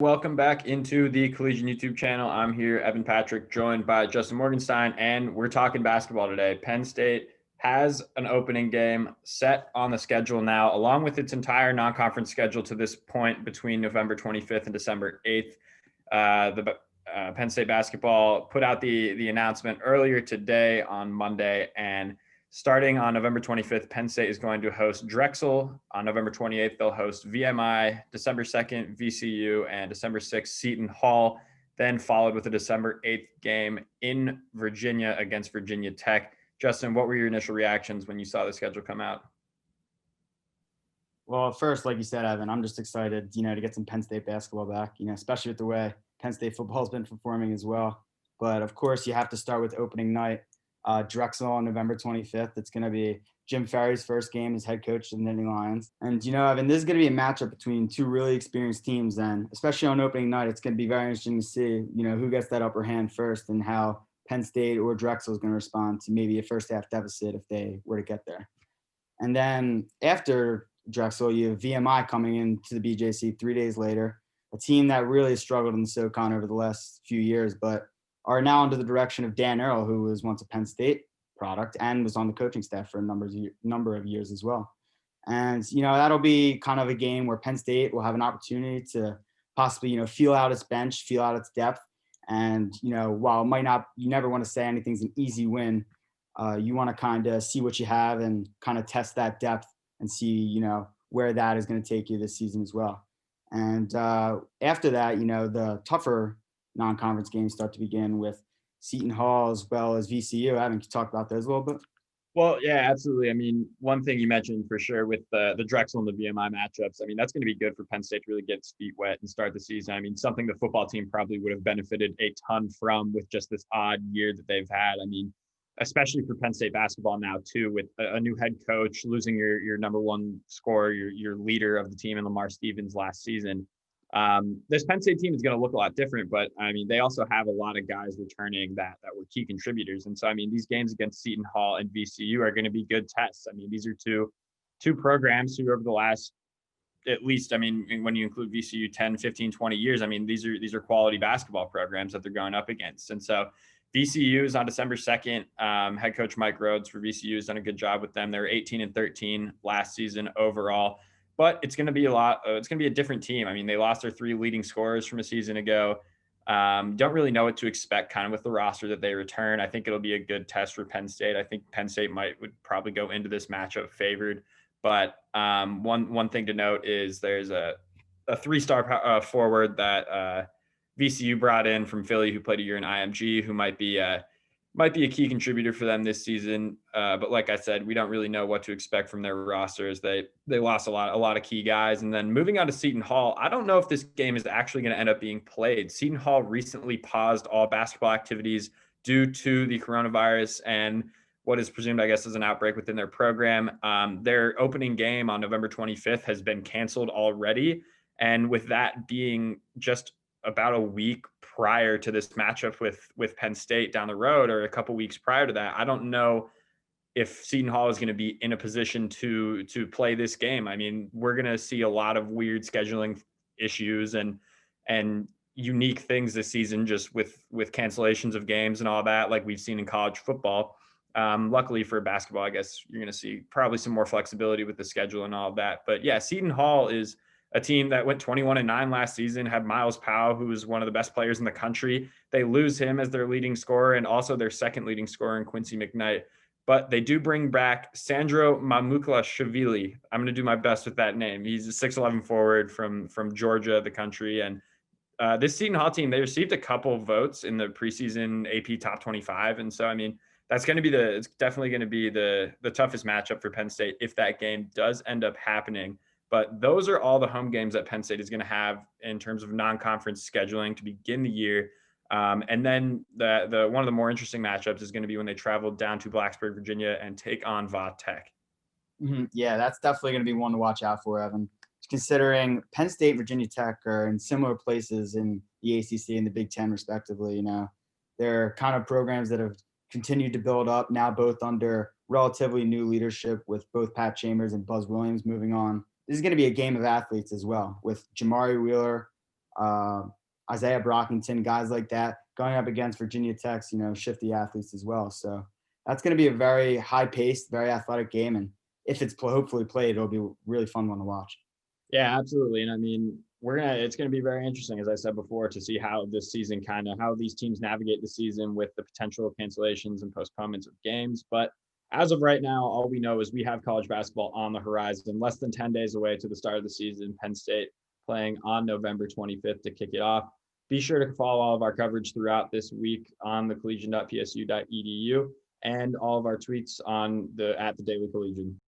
Welcome back into the Collegian YouTube channel. I'm here, Evan Patrick, joined by Justin Morgenstein, and we're talking basketball today. Penn State has an opening game set on the schedule now, along with its entire non-conference schedule to this point between November 25th and December 8th. The Penn State basketball put out the announcement earlier today on Monday, and starting on November 25th, Penn State is going to host Drexel. On November 28th, they'll host VMI. December 2nd, VCU, and December 6th, Seton Hall. Then followed with a December 8th game in Virginia against Virginia Tech. Justin, what were your initial reactions when you saw the schedule come out? Well, first, like you said, Evan, I'm just excited, to get some Penn State basketball back, especially with the way Penn State football has been performing as well. But of course, you have to start with opening night. Drexel on November 25th. It's going to be Jim Ferry's first game as head coach of the Nittany Lions. And, Evan, this is going to be a matchup between two really experienced teams. And especially on opening night, it's going to be very interesting to see, who gets that upper hand first and how Penn State or Drexel is going to respond to maybe a first half deficit if they were to get there. And then after Drexel, you have VMI coming into the BJC 3 days later, a team that really struggled in the SoCon over the last few years, but are now under the direction of Dan Earl, who was once a Penn State product and was on the coaching staff for a number of years as well. And, that'll be kind of a game where Penn State will have an opportunity to possibly, feel out its bench, feel out its depth. And, while it might not, you never want to say anything's an easy win, you want to kind of see what you have and kind of test that depth and see, where that is going to take you this season as well. And after that, the tougher non-conference games start to begin with Seton Hall as well as VCU. I haven't talked about those a little bit. Well, yeah, absolutely. I mean, one thing you mentioned for sure with the Drexel and the VMI matchups, I mean, that's going to be good for Penn State to really get its feet wet and start the season. I mean, something the football team probably would have benefited a ton from with just this odd year that they've had. I mean, especially for Penn State basketball now, too, with a new head coach, losing your number one scorer, your leader of the team in Lamar Stevens last season. This Penn State team is going to look a lot different, but I mean, they also have a lot of guys returning that were key contributors. And so, I mean, these games against Seton Hall and VCU are going to be good tests. I mean, these are two programs who over the last, at least, I mean, when you include VCU 10, 15, 20 years, I mean, these are quality basketball programs that they're going up against. And so VCU is on December 2nd. Head coach Mike Rhodes for VCU has done a good job with them. They were 18-13 last season overall. But it's going to be it's going to be a different team. I mean, they lost their three leading scorers from a season ago. Don't really know what to expect kind of with the roster that they return. I think it'll be a good test for Penn State. I think Penn State would probably go into this matchup favored. But one thing to note is there's a three-star forward that VCU brought in from Philly who played a year in IMG who might be a key contributor for them this season. But like I said, we don't really know what to expect from their rosters. They lost a lot of key guys. And then moving on to Seton Hall, I don't know if this game is actually going to end up being played. Seton Hall recently paused all basketball activities due to the coronavirus and what is presumed, I guess, as an outbreak within their program. Their opening game on November 25th has been canceled already. And with that being just about a week prior to this matchup with Penn State down the road, or a couple weeks prior to that, I don't know if Seton Hall is going to be in a position to play this game. I mean, we're going to see a lot of weird scheduling issues and unique things this season, just with cancellations of games and all that, like we've seen in college football. Luckily for basketball, I guess you're going to see probably some more flexibility with the schedule and all of that. But yeah, Seton Hall is a team that went 21-9 last season, had Miles Powell, who was one of the best players in the country. They lose him as their leading scorer and also their second leading scorer in Quincy McKnight. But they do bring back Sandro Mamukelashvili. I'm going to do my best with that name. He's a 6'11 forward from Georgia, the country. And this Seton Hall team, they received a couple of votes in the preseason AP Top 25. And so, I mean, it's definitely going to be the toughest matchup for Penn State if that game does end up happening. But those are all the home games that Penn State is going to have in terms of non-conference scheduling to begin the year. And then the one of the more interesting matchups is going to be when they travel down to Blacksburg, Virginia, and take on Va Tech. Mm-hmm. Yeah, that's definitely going to be one to watch out for, Evan. Considering Penn State, Virginia Tech are in similar places in the ACC and the Big Ten, respectively. They're kind of programs that have continued to build up now, both under relatively new leadership with both Pat Chambers and Buzz Williams moving on. This is going to be a game of athletes as well, with Jamari Wheeler, Isaiah Brockington, guys like that, going up against Virginia Tech's, shifty athletes as well. So that's going to be a very high-paced, very athletic game. And if it's hopefully played, it'll be a really fun one to watch. Yeah, absolutely. And I mean, it's gonna be very interesting, as I said before, to see how this season how these teams navigate the season with the potential cancellations and postponements of games. But as of right now, all we know is we have college basketball on the horizon, less than 10 days away to the start of the season. Penn State playing on November 25th to kick it off. Be sure to follow all of our coverage throughout this week on the collegian.psu.edu and all of our tweets at the Daily Collegian.